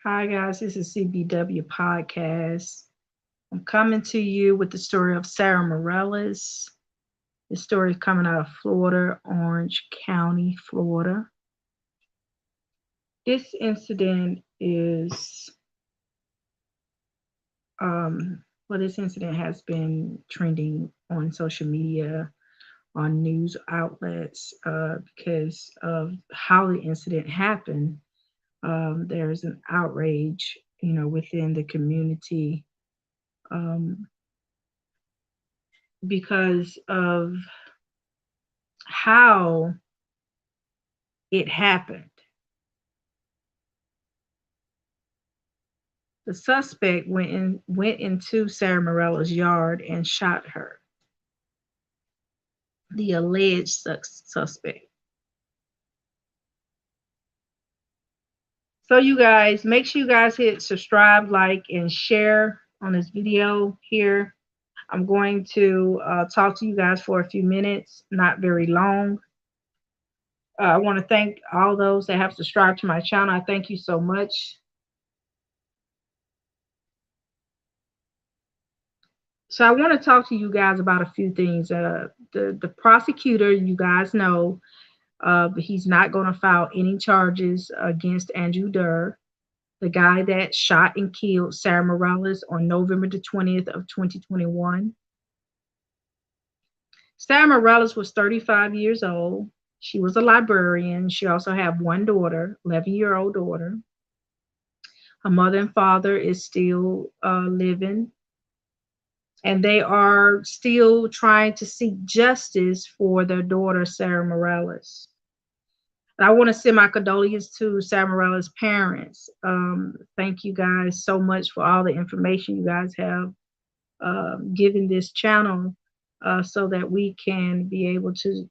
Hi guys, this is CBW Podcast. I'm coming to you with the story of Sara Morales. This story is coming out of Florida, Orange County, Florida. This incident is, this incident has been trending on social media, on news outlets, because of how the incident happened. There's an outrage, within the community, um, because of how it happened. The suspect went into Sara Morales' yard and shot her. The alleged suspect. So you guys, make sure you guys hit subscribe, like, and share on this video here. I'm going to talk to you guys for a few minutes, not very long. I want to thank all those that have subscribed to my channel. I thank you so much. So I want to talk to you guys about a few things. The prosecutor, you guys know, he's not going to file any charges against Andrew Derr, the guy that shot and killed Sara Morales on November the 20th of 2021. Sara Morales was 35 years old. She was a librarian. She also had one daughter, 11-year-old daughter. Her mother and father is still living, and they are still trying to seek justice for their daughter, Sara Morales. And I want to send my condolences to Sara Morales' parents. Thank you guys so much for all the information you guys have given this channel, so that we can be able to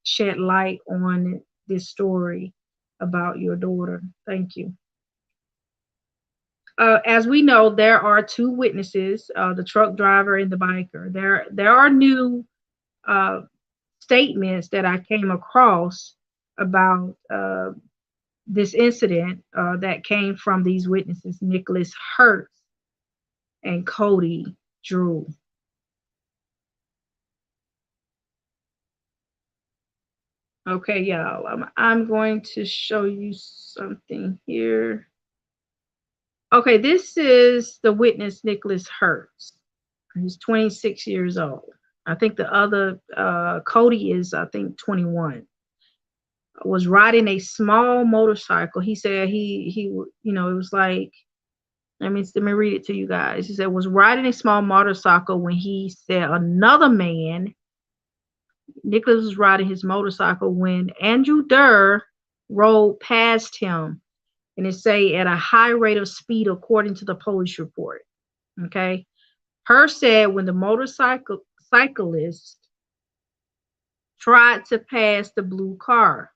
shed light on this story about your daughter. Thank you. As we know, there are two witnesses, the truck driver and the biker. There are new statements that I came across about this incident that came from these witnesses, Nicholas Hertz and Cody Drew. Okay, y'all, I'm going to show you something here. Okay, this is the witness, Nicholas Hertz. He's 26 years old. I think the other, Cody, is, I think, 21. Was riding a small motorcycle. He said it was like, let me read it to you guys. He said, was riding a small motorcycle when he said another man, Nicholas was riding his motorcycle when Andrew Derr rode past him, and it say at a high rate of speed according to the police report. Okay. Hertz said when the cyclist tried to pass the blue car,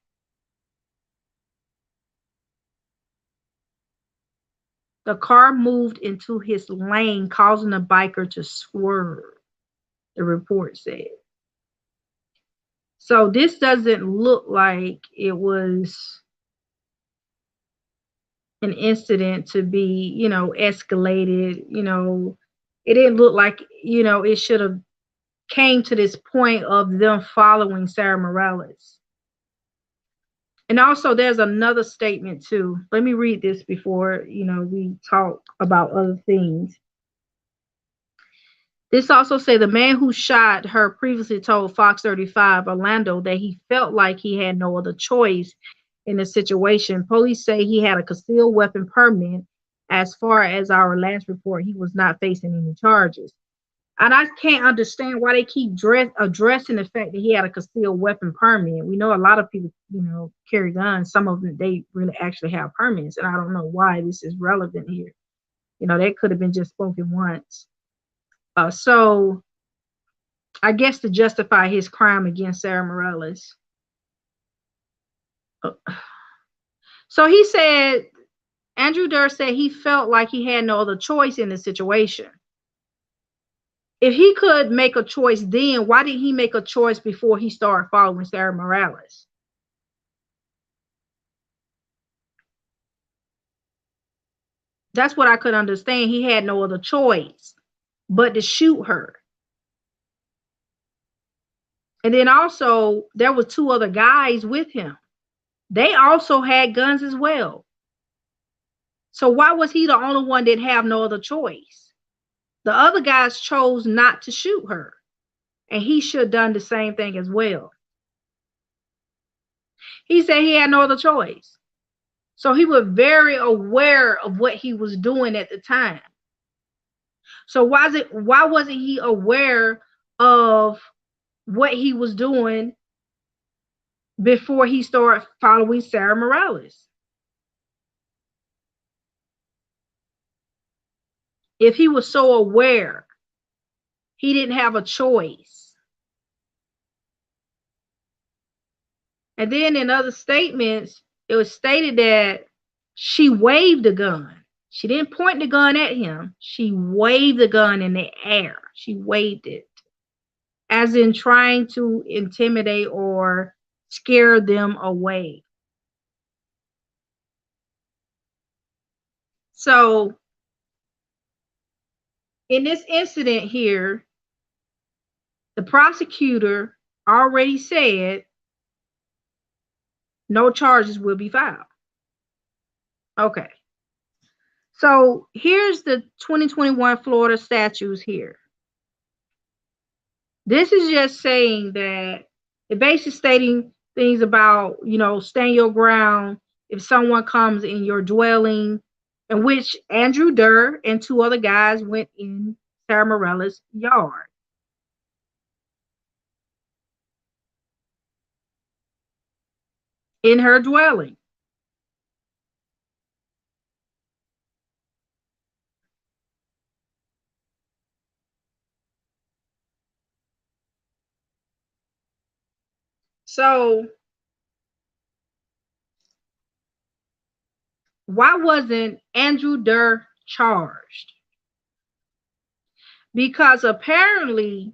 the car moved into his lane, causing the biker to swerve, the report said. So this doesn't look like it was an incident to be, escalated. It didn't look like, it should have came to this point of them following Sara Morales. And also there's another statement too. Let me read this before, we talk about other things. This also say the man who shot her previously told Fox 35 Orlando that he felt like he had no other choice in the situation. Police say he had a concealed weapon permit. As far as our last report, he was not facing any charges. And I can't understand why they keep addressing the fact that he had a concealed weapon permit. We know a lot of people, carry guns. Some of them, they really actually have permits. And I don't know why this is relevant here. That could have been just spoken once. So I guess to justify his crime against Sara Morales. So he said, Andrew Derr said he felt like he had no other choice in the situation. If he could make a choice then, why didn't he make a choice before he started following Sara Morales? That's what I could understand. He had no other choice but to shoot her. And then also there were two other guys with him. They also had guns as well. So why was he the only one that have no other choice? The other guys chose not to shoot her, and he should have done the same thing as well. He said he had no other choice. So he was very aware of what he was doing at the time. So why wasn't he aware of what he was doing before he started following Sara Morales? If he was so aware, he didn't have a choice. And then in other statements, it was stated that she waved the gun. She didn't point the gun at him. She waved the gun in the air. She waved it, as in trying to intimidate or scare them away. So in this incident here, the prosecutor already said no charges will be filed. Okay. So here's the 2021 Florida statutes here. This is just saying that it basically stating things about, stand your ground if someone comes in your dwelling, in which Andrew Derr and two other guys went in Sara Morales' yard. In her dwelling. So why wasn't Andrew Derr charged? Because apparently,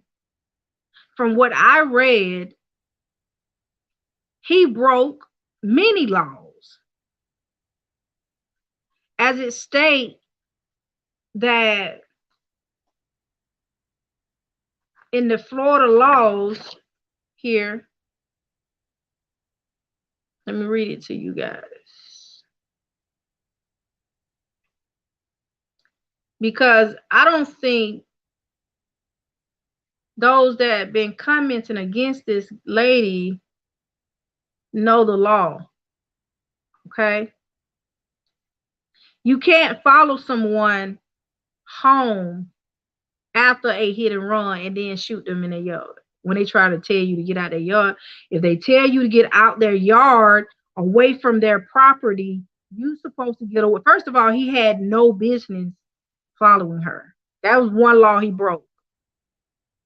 from what I read, he broke many laws. As it states that in the Florida laws here, let me read it to you guys. Because I don't think those that have been commenting against this lady know the law. Okay? You can't follow someone home after a hit and run and then shoot them in their yard. When they try to tell you to get out their yard, if they tell you to get out their yard away from their property, you're supposed to get away. First of all, he had no business following her. That was one law he broke.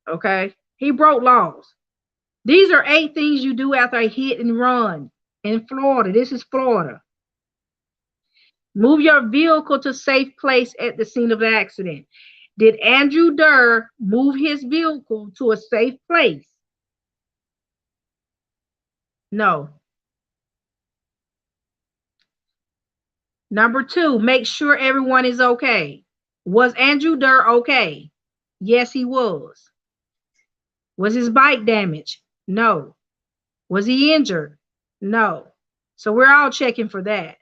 Okay? He broke laws. These are 8 things you do after a hit and run in Florida. This is Florida. Move your vehicle to safe place at the scene of the accident. Did Andrew Derr move his vehicle to a safe place? No. Number 2, make sure everyone is okay. Was Andrew Derr okay? Yes, he was. Was his bike damaged? No. Was he injured? No. So we're all checking for that.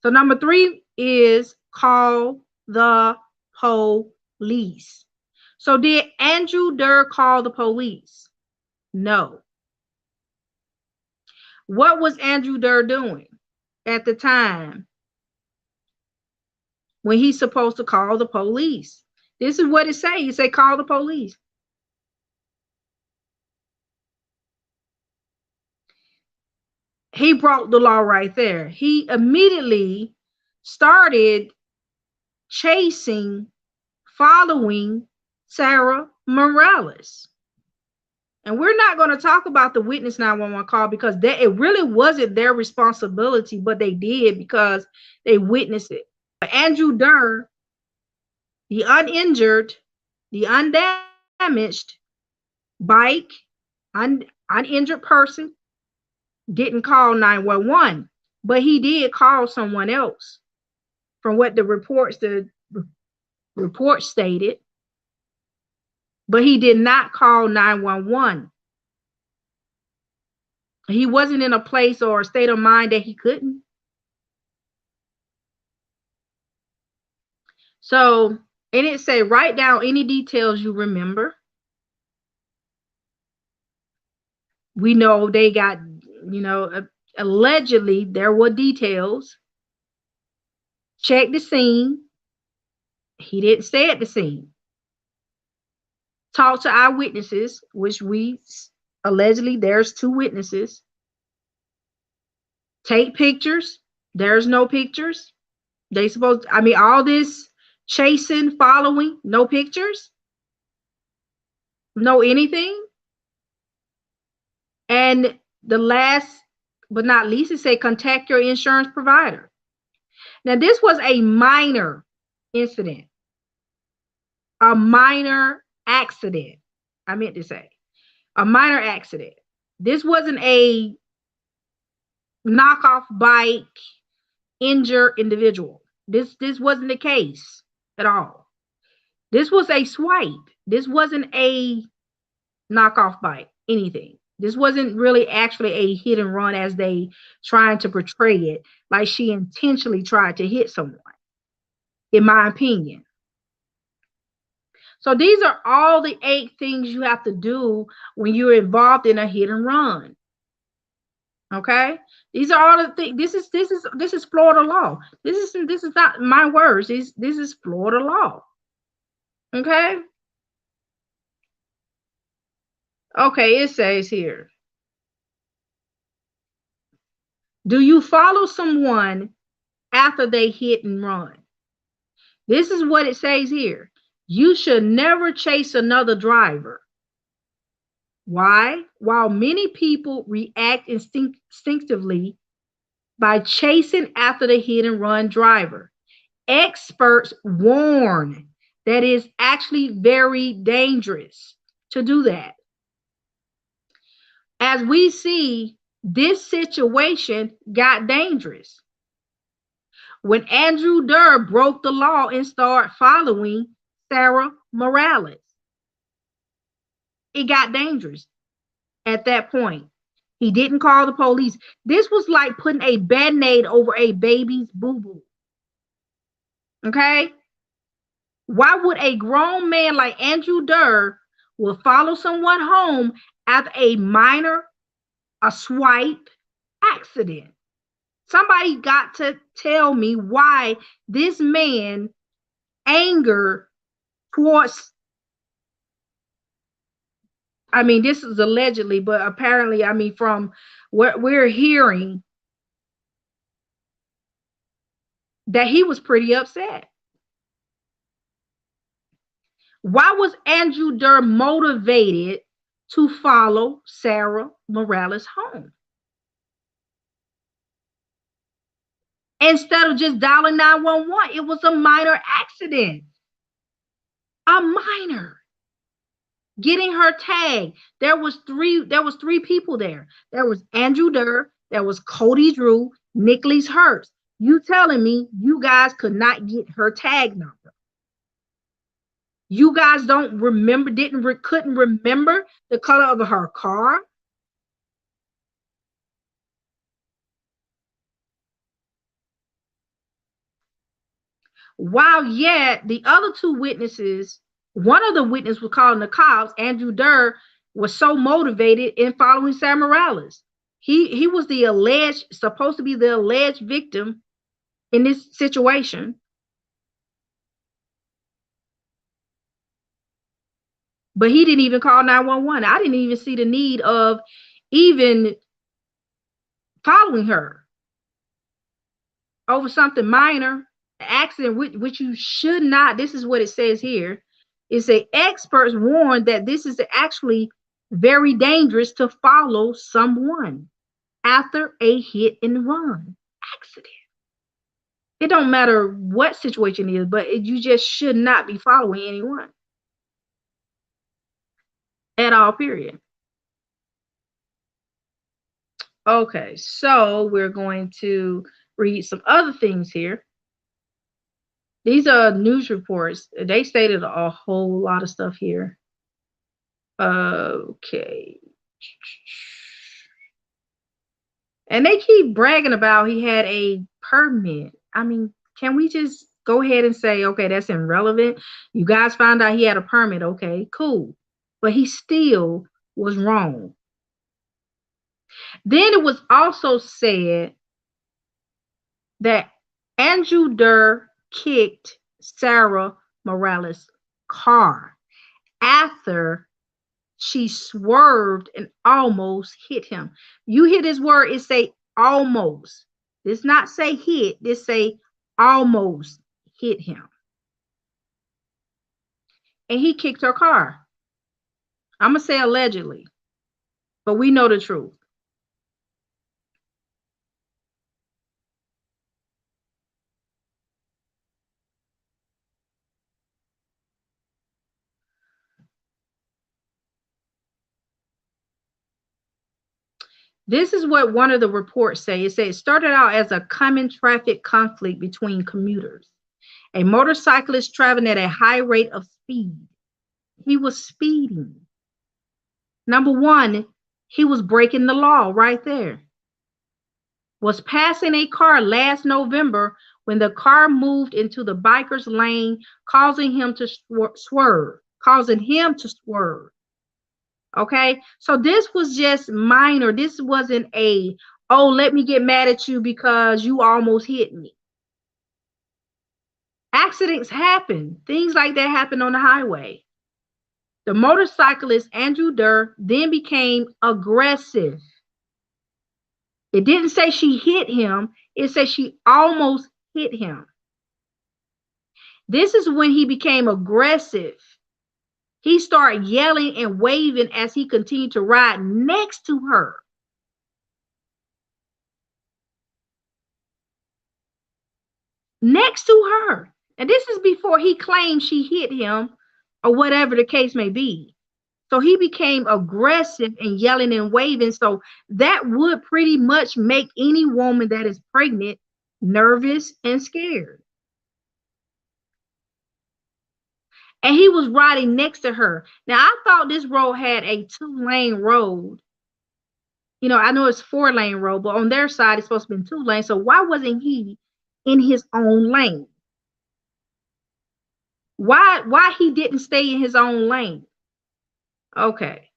So number 3 is call the police. So did Andrew Derr call the police? No. What was Andrew Derr doing at the time when he's supposed to call the police? This is what it says. You say call the police. He broke the law right there. He immediately started following Sara Morales. And we're not going to talk about the witness 911 call because it really wasn't their responsibility, but they did because they witnessed it. But Andrew Derr, the uninjured, the undamaged bike, uninjured person, didn't call 911, but he did call someone else from what the report stated, but he did not call 911. He wasn't in a place or a state of mind that he couldn't. So, and it said, write down any details you remember. We know they got, allegedly there were details. Check the scene. He didn't stay at the scene. Talk to eyewitnesses, which we allegedly there's 2 witnesses. Take pictures. There's no pictures. They supposed, all this chasing, following, no pictures, no anything. And the last but not least, it say contact your insurance provider. Now, this was a minor incident, a minor accident. I meant to say a minor accident. This wasn't a knockoff bike, injured individual. This wasn't the case at all. This was a swipe. This wasn't a knockoff bike, anything. This wasn't really actually a hit and run as they trying to portray it, like she intentionally tried to hit someone, in my opinion. So these are all the 8 things you have to do when you're involved in a hit and run. Okay, these are all the things. This is Florida law. This is not my words. This is Florida law. Okay. Okay, it says here, do you follow someone after they hit and run? This is what it says here. You should never chase another driver. Why? While many people react instinctively by chasing after the hit and run driver, experts warn that it's actually very dangerous to do that. As we see, this situation got dangerous. When Andrew Derr broke the law and started following Sara Morales, it got dangerous at that point. He didn't call the police. This was like putting a band-aid over a baby's boo-boo. Okay? Why would a grown man like Andrew Derr will follow someone home after a swipe accident? Somebody got to tell me why this man anger towards, this is allegedly, but apparently, from what we're hearing, that he was pretty upset. Why was Andrew Derr motivated to follow Sara Morales home instead of just dialing 911? It was a minor accident. A minor. Getting her tagged. There was three people there. There was Andrew Derr, there was Cody Drew, Nicholas Hurst. You telling me you guys could not get her tag number? You guys don't remember, couldn't remember the color of her car? While yet the other 2 witnesses, one of the witnesses was calling the cops, Andrew Derr was so motivated in following Sara Morales. He was supposed to be the alleged victim in this situation. But he didn't even call 911. I didn't even see the need of even following her over something minor, accident, which you should not. This is what it says here. It says experts warn that this is actually very dangerous to follow someone after a hit and run accident. It don't matter what situation it is, but you just should not be following anyone at all, period. Okay, so we're going to read some other things here. These are news reports. They stated a whole lot of stuff here. Okay. And they keep bragging about he had a permit. I mean, can we just go ahead and say, okay, that's irrelevant? You guys found out he had a permit. Okay, cool. But he still was wrong. Then it was also said that Andrew Derr kicked Sara Morales' car after she swerved and almost hit him. You hear this word, it say almost. This not say hit, this say almost hit him. And he kicked her car. I'm going to say allegedly, but we know the truth. This is what one of the reports say. It said it started out as a common traffic conflict between commuters. A motorcyclist traveling at a high rate of speed. He was speeding. Number one, he was breaking the law right there. Was passing a car last November when the car moved into the biker's lane, causing him to swerve. Okay, so this was just minor. This wasn't a, oh, let me get mad at you because you almost hit me. Accidents happen. Things like that happen on the highway. The motorcyclist Andrew Derr then became aggressive. It didn't say she hit him. It said she almost hit him. This is when he became aggressive. He started yelling and waving as he continued to ride next to her. Next to her. And this is before he claimed she hit him or whatever the case may be. So he became aggressive and yelling and waving. So that would pretty much make any woman that is pregnant nervous and scared. And he was riding next to her. Now, I thought this road had a 2-lane road. You know, I know it's 4-lane road, but on their side, it's supposed to be 2 lanes. So why wasn't he in his own lane? Why he didn't stay in his own lane? Okay.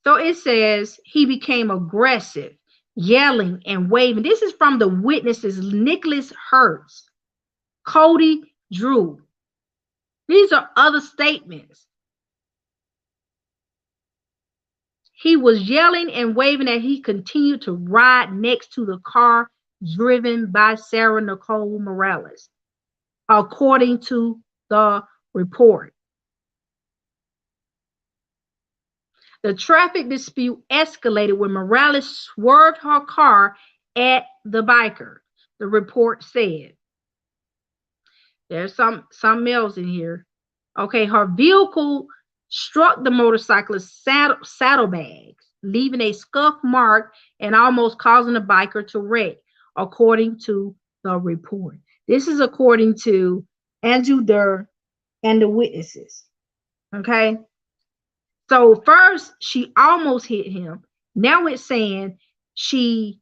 So it says he became aggressive, yelling and waving. This is from the witnesses, Nicholas Hertz, Cody Drew. These are other statements. He was yelling and waving as he continued to ride next to the car driven by Sara Nicole Morales, according to the report. The traffic dispute escalated when Morales swerved her car at the biker, the report said. There's some else in here. Okay, her vehicle struck the motorcyclist's saddlebags, leaving a scuff mark and almost causing the biker to wreck, according to the report. This is according to Andrew Derr and the witnesses. Okay. So first, she almost hit him. Now it's saying she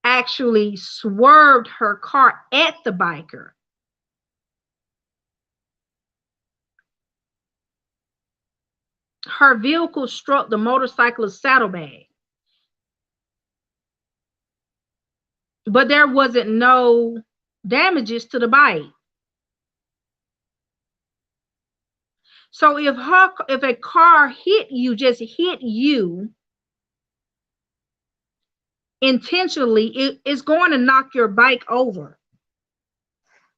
actually swerved her car at the biker. Her vehicle struck the motorcyclist's saddlebag. But there wasn't no damages to the bike. So if a car hit you, just hit you intentionally, it's going to knock your bike over.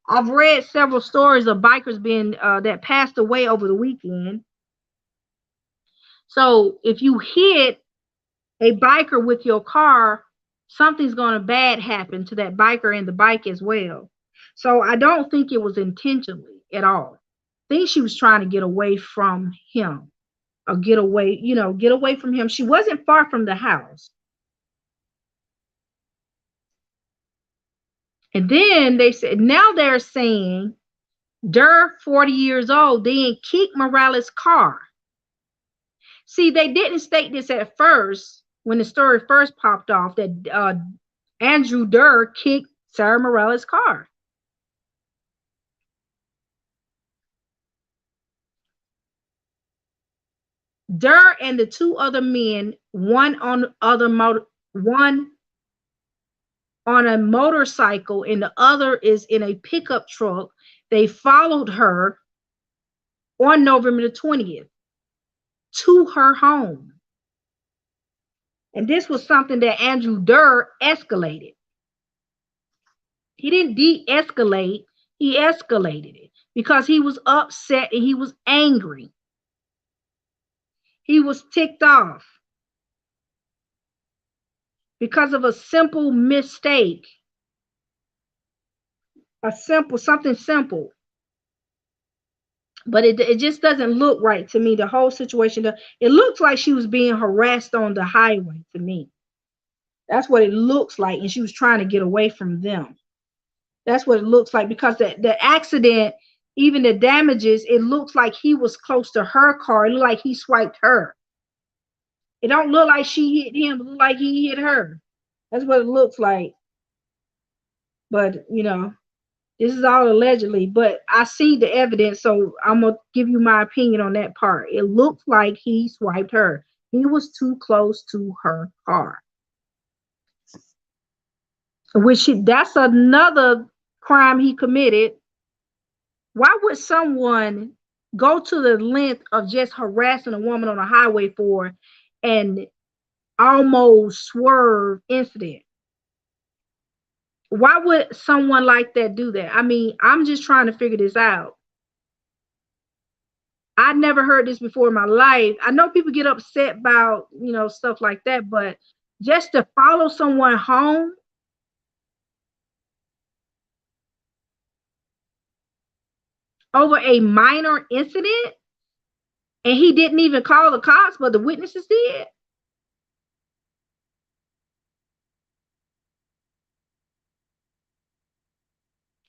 I've read several stories of bikers being that passed away over the weekend. So if you hit a biker with your car, something's going to bad happen to that biker and the bike as well. So I don't think it was intentionally at all. I think she was trying to get away from him, or get away from him. She wasn't far from the house. And then they said, now they're saying Derr, 40 years old, then kicked Morales' car. See, they didn't state this at first when the story first popped off that Andrew Derr kicked Sara Morales' car. Derr and the two other men, one on a motorcycle and the other is in a pickup truck. They followed her on November the 20th to her home. And this was something that Andrew Derr escalated. He didn't de-escalate, he escalated it because he was upset and he was angry. He was ticked off because of a simple mistake. Something simple. But it just doesn't look right to me, the whole situation. It looks like she was being harassed on the highway to me. That's what it looks like, and she was trying to get away from them. That's what it looks like, because the accident, even the damages, it looks like he was close to her car. It looked like he swiped her. It don't look like she hit him. It looked like he hit her. That's what it looks like. But, this is all allegedly, but I see the evidence, so I'm going to give you my opinion on that part. It looks like he swiped her. He was too close to her car. That's another crime he committed. Why would someone go to the length of just harassing a woman on a highway for an almost swerve incident? Why would someone like that do that? I mean, I'm just trying to figure this out. I've never heard this before in my life. I know people get upset about, stuff like that, but just to follow someone home over a minor incident, and he didn't even call the cops, but the witnesses did.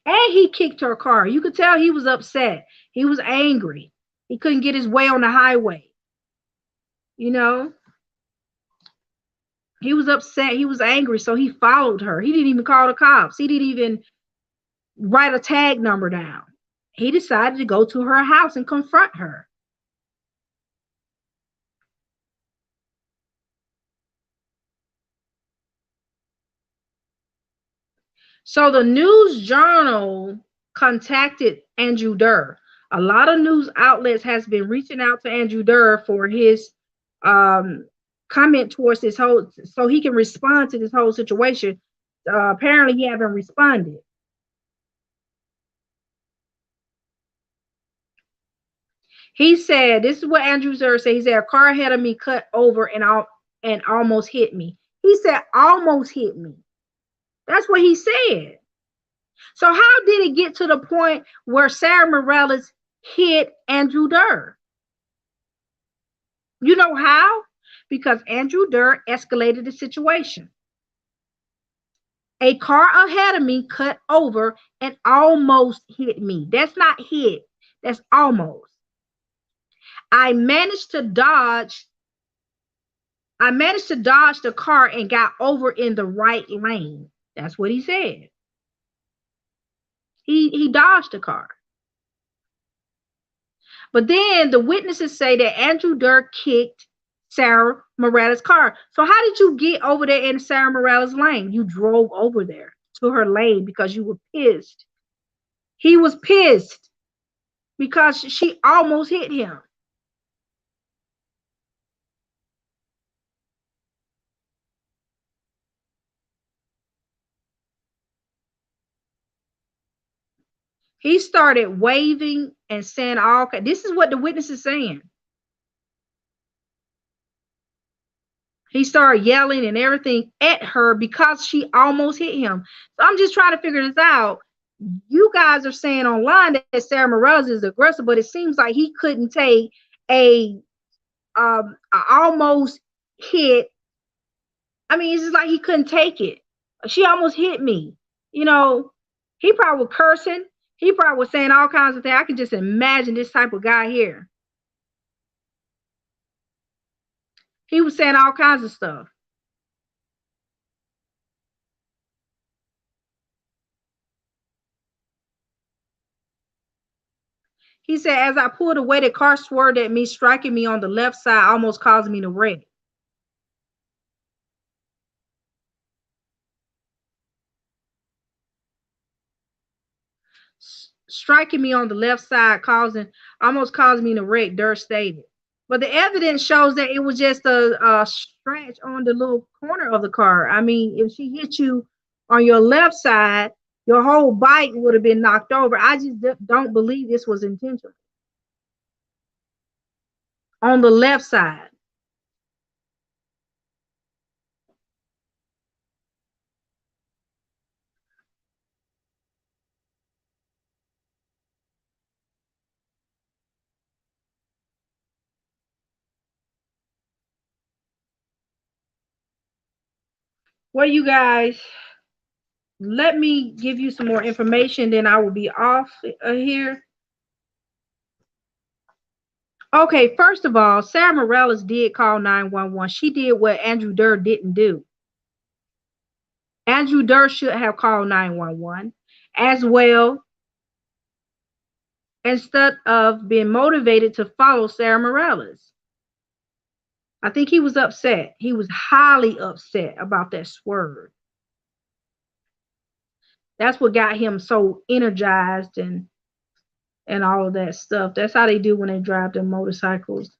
And he kicked her car. You could tell he was upset. He was angry. He couldn't get his way on the highway. He was upset. He was angry. So he followed her. He didn't even call the cops. He didn't even write a tag number down. He decided to go to her house and confront her. So the News Journal contacted Andrew Derr. A lot of news outlets has been reaching out to Andrew Derr for his comment towards this whole, so he can respond to this whole situation. Apparently he haven't responded. He said, this is what Andrew Derr said. He said, a car ahead of me cut over and almost hit me. He said, almost hit me. That's what he said. So how did it get to the point where Sara Morales hit Andrew Derr? You know how? Because Andrew Derr escalated the situation. A car ahead of me cut over and almost hit me. That's not hit. That's almost. I managed to dodge the car and got over in the right lane. That's what he said. He dodged the car. But then the witnesses say that Andrew Derr kicked Sara Morales' car. So how did you get over there in Sara Morales' lane? You drove over there to her lane because you were pissed. He was pissed because she almost hit him. He started waving and saying all. This is what the witness is saying. He started yelling and everything at her because she almost hit him. So I'm just trying to figure this out. You guys are saying online that Sara Morales is aggressive, but it seems like he couldn't take a almost hit. I mean, it's just like he couldn't take it. She almost hit me. He probably was cursing. He probably was saying all kinds of things. I can just imagine this type of guy here. He was saying all kinds of stuff. He said, as I pulled away, the car swerved at me, striking me on the left side, almost causing me to wreck. Striking me on the left side, almost causing me to wreck, Derr stated. But the evidence shows that it was just a scratch on the little corner of the car. I mean, if she hit you on your left side, your whole bike would have been knocked over. I just don't believe this was intentional. On the left side. Well, you guys, let me give you some more information, then I will be off here. Okay, first of all, Sara Morales did call 911. She did what Andrew Derr didn't do. Andrew Derr should have called 911 as well, instead of being motivated to follow Sara Morales. I think he was upset. He was highly upset about that swerve. That's what got him so energized and all of that stuff. That's how they do when they drive their motorcycles.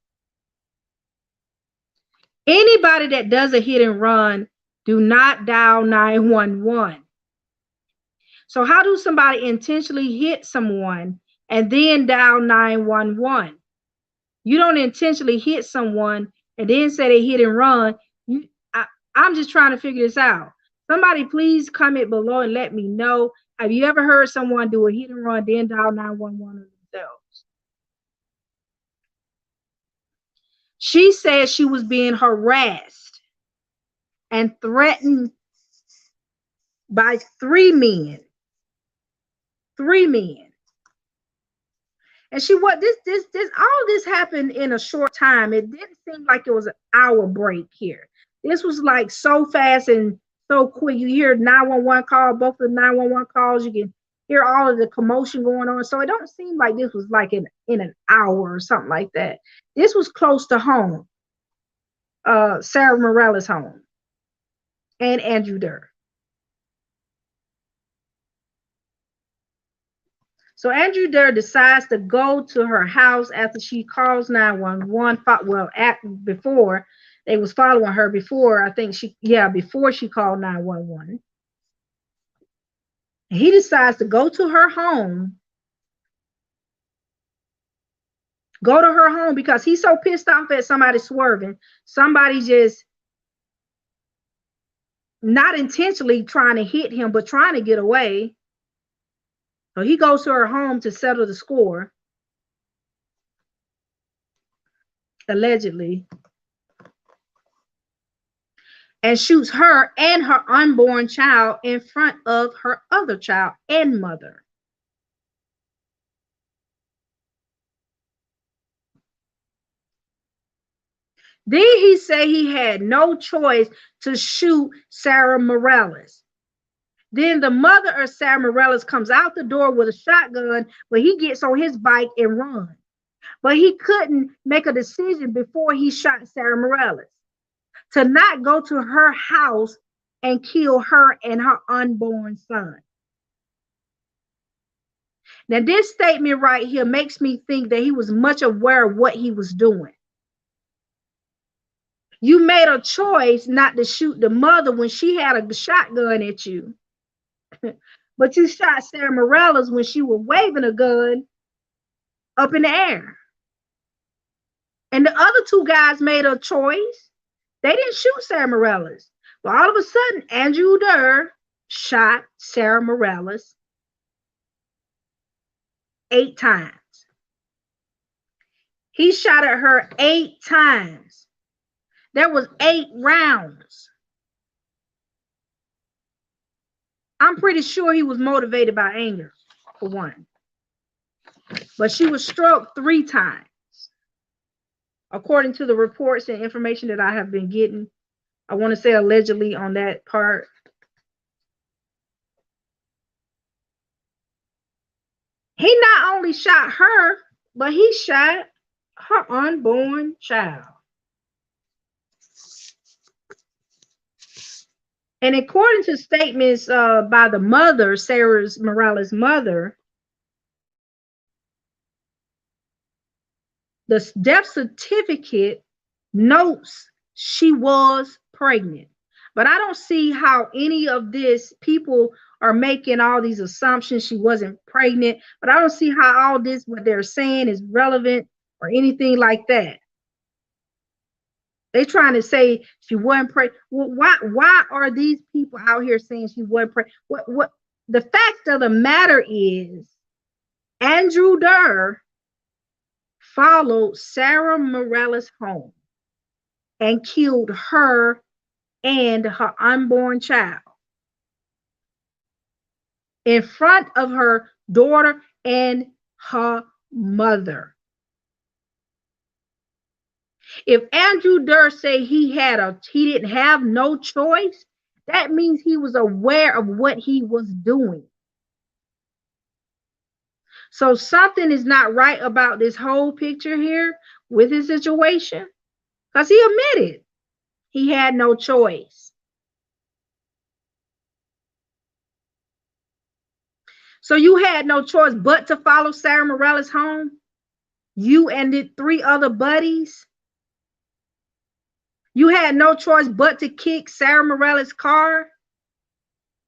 Anybody that does a hit and run, do not dial 911. So how do somebody intentionally hit someone and then dial 911? You don't intentionally hit someone and then say they hit and run. I'm just trying to figure this out. Somebody please comment below and let me know. Have you ever heard someone do a hit and run, then dial 911 themselves? She said she was being harassed and threatened by three men. And she what this all this happened in a short time. It didn't seem like it was an hour break here. This was like so fast and so quick. You hear 911 call, both of the 911 calls, you can hear all of the commotion going on. So it don't seem like this was like in an hour or something like that. This was close to home. Sara Morales' home and Andrew Derr. So Andrew Derr decides to go to her house after she calls 911. Well, before they was following her, before she called 911. He decides to go to her home. Go to her home because he's so pissed off at somebody swerving. Somebody just not intentionally trying to hit him, but trying to get away. So he goes to her home to settle the score. Allegedly. And shoots her and her unborn child in front of her other child and mother. Then he said he had no choice to shoot Sara Morales. Then the mother of Sara Morales comes out the door with a shotgun, but he gets on his bike and runs. But he couldn't make a decision before he shot Sara Morales to not go to her house and kill her and her unborn son. Now, this statement right here makes me think that he was much aware of what he was doing. You made a choice not to shoot the mother when she had a shotgun at you. But you shot Sara Morales when she was waving a gun up in the air. And the other two guys made a choice. They didn't shoot Sara Morales. But all of a sudden, Andrew Derr shot Sara Morales 8 times. He shot at her 8 times. There was 8 rounds. I'm pretty sure he was motivated by anger, for one. But she was struck 3 times. According to the reports and information that I have been getting, I want to say allegedly on that part. He not only shot her, but he shot her unborn child. And according to statements by the mother, Sara Morales' mother, the death certificate notes she was pregnant. But I don't see how any of this, people are making all these assumptions she wasn't pregnant, but I don't see how all this, what they're saying, is relevant or anything like that. They trying to say she wasn't pregnant. Well, why are these people out here saying she wasn't pregnant? What the fact of the matter is, Andrew Derr followed Sara Morales home and killed her and her unborn child in front of her daughter and her mother. If Andrew Derr say he didn't have no choice, that means he was aware of what he was doing. So something is not right about this whole picture here with his situation, because he admitted he had no choice. So you had no choice but to follow Sara Morales home? You and the 3 other buddies? You had no choice but to kick Sara Morales' car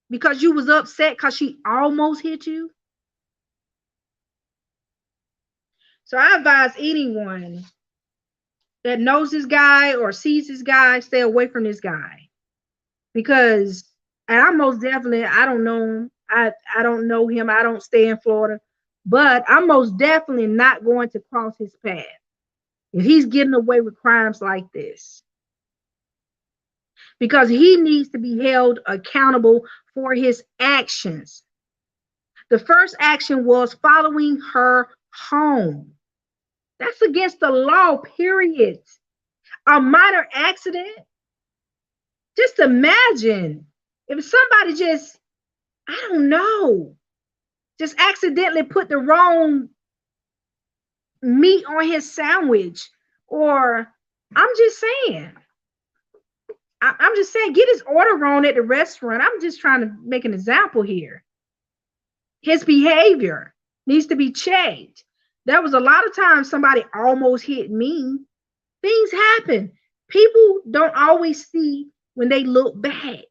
because you was upset because she almost hit you? So I advise anyone that knows this guy or sees this guy, stay away from this guy. Because, and I most definitely, I don't know him. I don't know him. I don't stay in Florida. But I'm most definitely not going to cross his path if he's getting away with crimes like this. Because he needs to be held accountable for his actions. The first action was following her home. That's against the law, period. A minor accident. Just imagine if somebody just, I don't know, just accidentally put the wrong meat on his sandwich. Or I'm just saying, get his order wrong at the restaurant. I'm just trying to make an example here. His behavior needs to be checked. There was a lot of times somebody almost hit me. Things happen. People don't always see when they look back.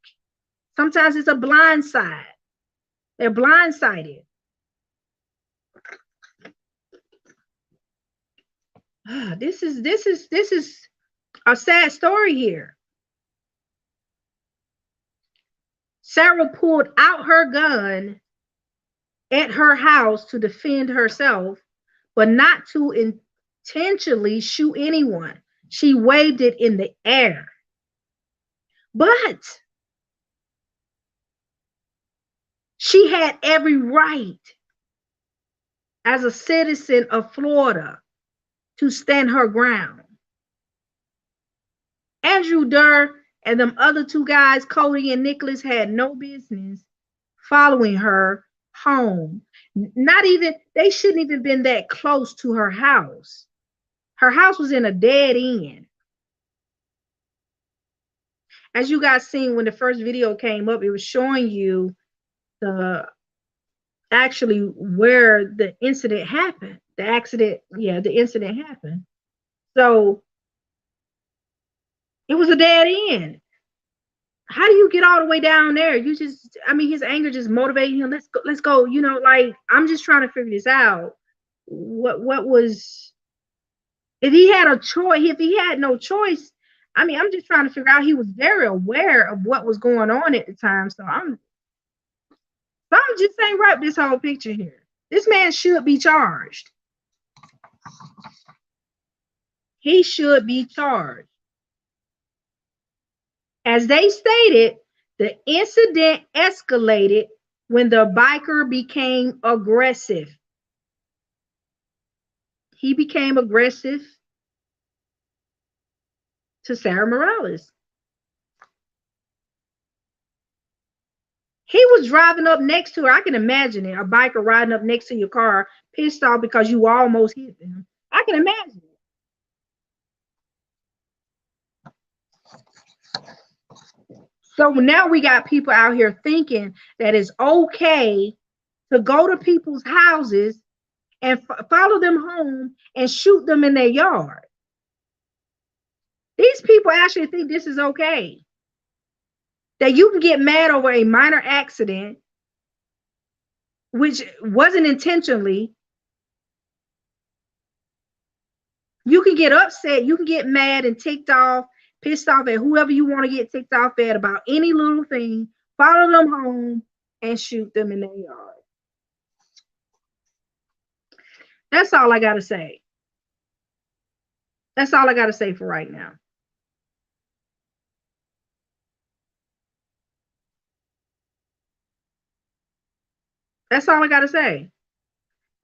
Sometimes it's a blind side. They're blindsided. This is a sad story here. Sara pulled out her gun at her house to defend herself, but not to intentionally shoot anyone. She waved it in the air. But she had every right as a citizen of Florida to stand her ground. Andrew Derr and them other 2 guys, Cody and Nicholas, had no business following her home. They shouldn't even been that close to her house. Her house was in a dead end. As you guys seen when the first video came up, it was showing you actually where the incident happened. The incident happened. So it was a dead end. How do you get all the way down there? His anger just motivated him. Let's go. Like, I'm just trying to figure this out. What was, if he had a choice, if he had no choice, I'm just trying to figure out. He was very aware of what was going on at the time. So I'm just saying, right, this whole picture here. This man should be charged. He should be charged. As they stated, the incident escalated when the biker became aggressive. He became aggressive to Sara Morales. He was driving up next to her. I can imagine it. A biker riding up next to your car, pissed off because you almost hit them. I can imagine it. So now we got people out here thinking that it's okay to go to people's houses and follow them home and shoot them in their yard. These people actually think this is okay. That you can get mad over a minor accident, which wasn't intentionally. You can get upset, you can get mad and ticked off, pissed off at whoever you want to get ticked off at about any little thing, follow them home and shoot them in their yard. That's all I got to say. That's all I got to say for right now. That's all I got to say.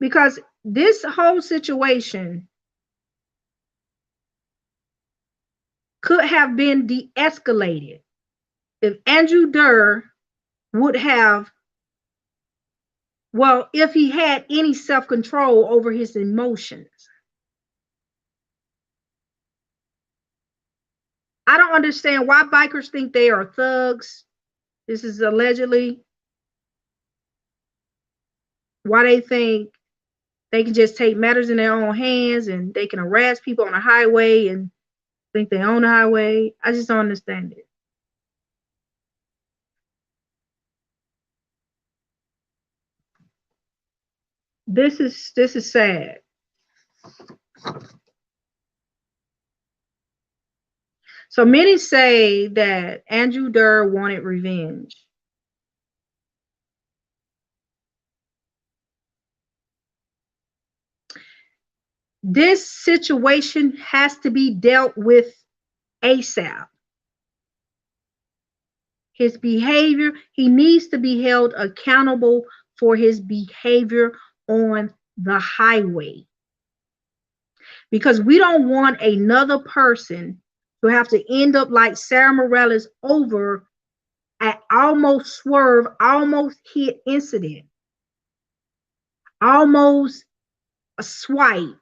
Because this whole situation could have been de-escalated if Andrew Derr would have, well, if he had any self-control over his emotions. I don't understand why bikers think they are thugs. This is allegedly why they think they can just take matters in their own hands and they can harass people on a highway and think they own the highway. I just don't understand it. This is sad. So many say that Andrew Derr wanted revenge. This situation has to be dealt with ASAP. His behavior, he needs to be held accountable for his behavior on the highway. Because we don't want another person to have to end up like Sara Morales over an almost swerve, almost hit incident, almost a swipe,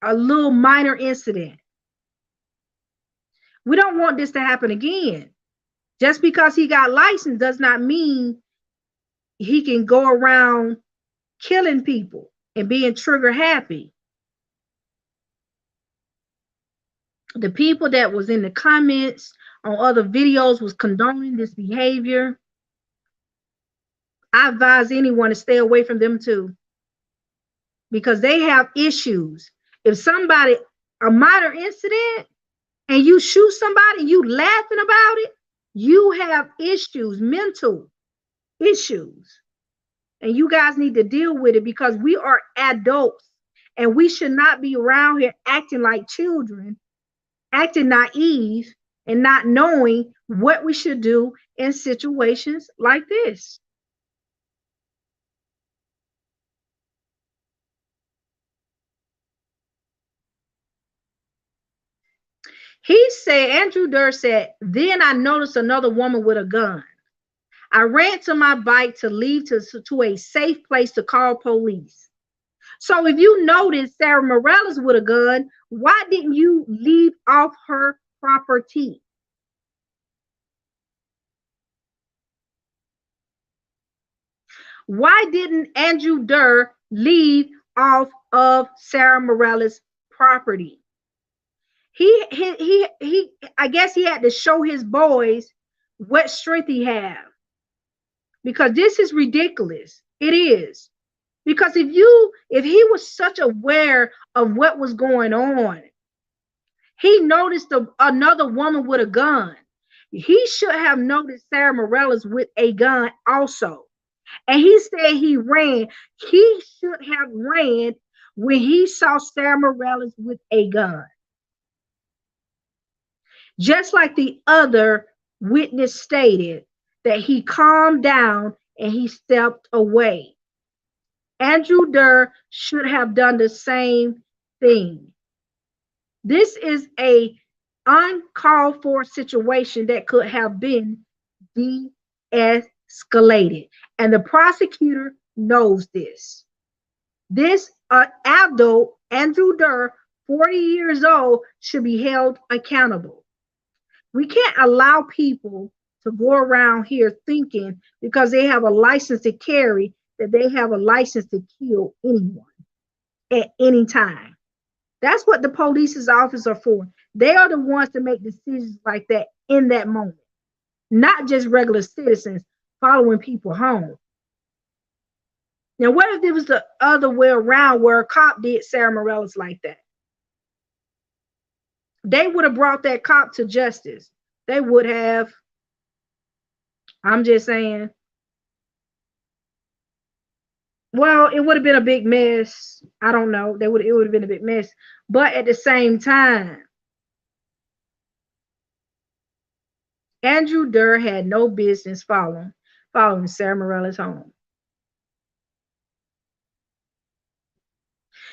a little minor incident. We don't want this to happen again. Just because he got licensed does not mean he can go around killing people and being trigger happy. The people that was in the comments on other videos was condoning this behavior. I advise anyone to stay away from them too, because they have issues. If somebody, a minor incident, and you shoot somebody, you laughing about it, you have issues, mental issues. And you guys need to deal with it, because we are adults and we should not be around here acting like children, acting naive and not knowing what we should do in situations like this. He said, Andrew Derr said, then I noticed another woman with a gun. I ran to my bike to leave to a safe place to call police. So if you noticed Sara Morales with a gun, why didn't you leave off her property? Why didn't Andrew Derr leave off of Sara Morales' property? I guess he had to show his boys what strength he had, because this is ridiculous. It is. Because if he was such aware of what was going on, he noticed another woman with a gun. He should have noticed Sara Morales with a gun also. And he said he ran. He should have ran when he saw Sara Morales with a gun. Just like the other witness stated, that he calmed down and he stepped away. Andrew Derr should have done the same thing. This is a uncalled for situation that could have been de-escalated. And the prosecutor knows this. This adult, Andrew Derr, 40 years old, should be held accountable. We can't allow people to go around here thinking because they have a license to carry that they have a license to kill anyone at any time. That's what the police's office are for. They are the ones to make decisions like that in that moment, not just regular citizens following people home. Now, what if it was the other way around where a cop did Sara Morales like that? They would have brought that cop to justice. They would have. I'm just saying. Well, it would have been a big mess. I don't know. It would have been a big mess. But at the same time, Andrew Derr had no business following Sara Morales home.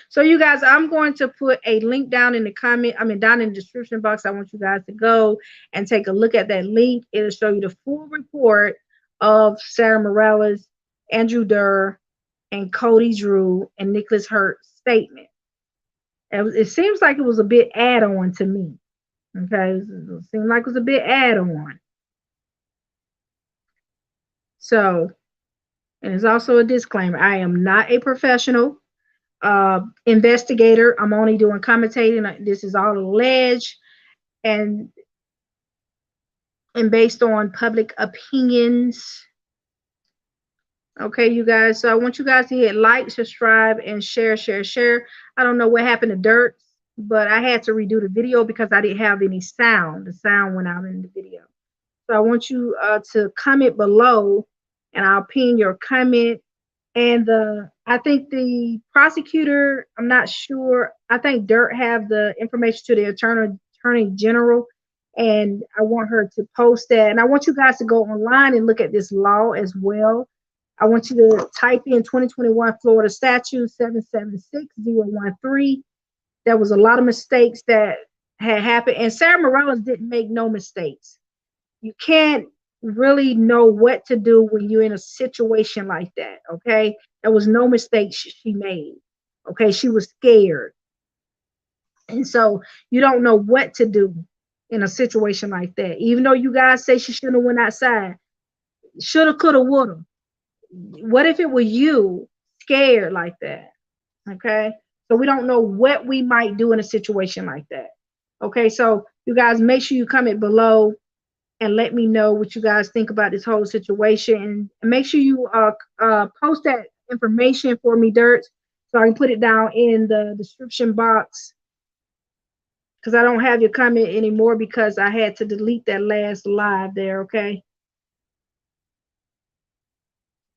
So you guys, I'm going to put a link down in the down in the description box. I want you guys to go and take a look at that link. It'll show you the full report of Sara Morales, Andrew Derr, and Cody Drew and Nicholas Hurt's statement. It seems like it was a bit add-on to me. Okay, it seemed like it was a bit add-on. So, and it's also a disclaimer. I am not a professional investigator. I'm only doing commentating. This is all alleged and based on public opinions. Okay, you guys. So I want you guys to hit like, subscribe, and share. I don't know what happened to Dirt, but I had to redo the video because I didn't have any sound. The sound went out in the video. So I want you to comment below, and I'll pin your comment. And I think the prosecutor, I'm not sure. I think Dirt have the information to the attorney general, and I want her to post that. And I want you guys to go online and look at this law as well. I want you to type in 2021 Florida Statute 776013. There was a lot of mistakes that had happened, and Sara Morales didn't make no mistakes. You can't really know what to do when you're in a situation like that. Okay, there was no mistake she made. Okay, she was scared, and so you don't know what to do in a situation like that. Even though you guys say she shouldn't have went outside, shoulda, coulda, woulda. What if it was you scared like that? Okay, so we don't know what we might do in a situation like that. Okay, so you guys make sure you comment below and let me know what you guys think about this whole situation. And make sure you post that information for me, Dirt, so I can put it down in the description box, because I don't have your comment anymore because I had to delete that last live there. Okay.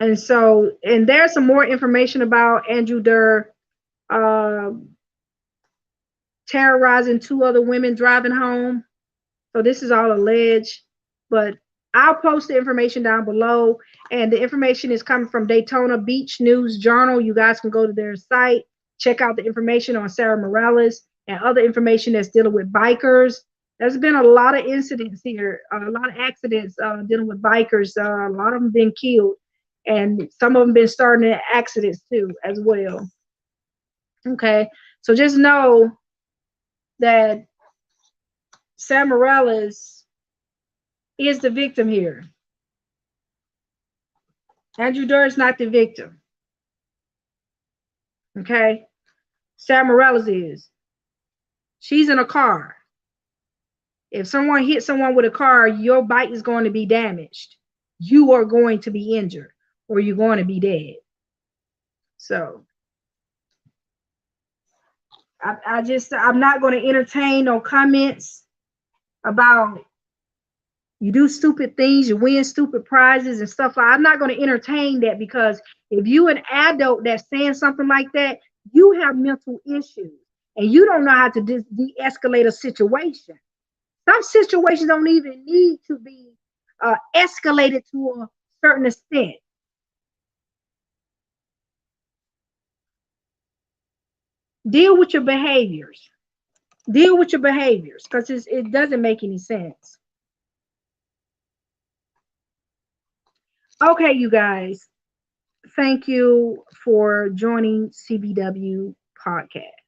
And so, and there's some more information about Andrew Derr terrorizing 2 other women driving home. So this is all alleged, but I'll post the information down below. And the information is coming from Daytona Beach News Journal. You guys can go to their site, check out the information on Sara Morales and other information that's dealing with bikers. There's been a lot of incidents here, a lot of accidents dealing with bikers. A lot of them been killed, and some of them been starting in accidents too as well. Okay, so just know that Sara Morales is the victim here. Andrew Derr is not the victim. Okay, Sara Morales is. She's in a car. If someone hits someone with a car, your bike is going to be damaged. You are going to be injured, or you're going to be dead. So I'm not going to entertain no comments about you do stupid things, you win stupid prizes and stuff. I'm not going to entertain that, because if you an adult that's saying something like that, you have mental issues and you don't know how to de-escalate a situation. Some situations don't even need to be escalated to a certain extent. Deal with your behaviors. Deal with your behaviors, because it doesn't make any sense. Okay, you guys. Thank you for joining CBW podcast.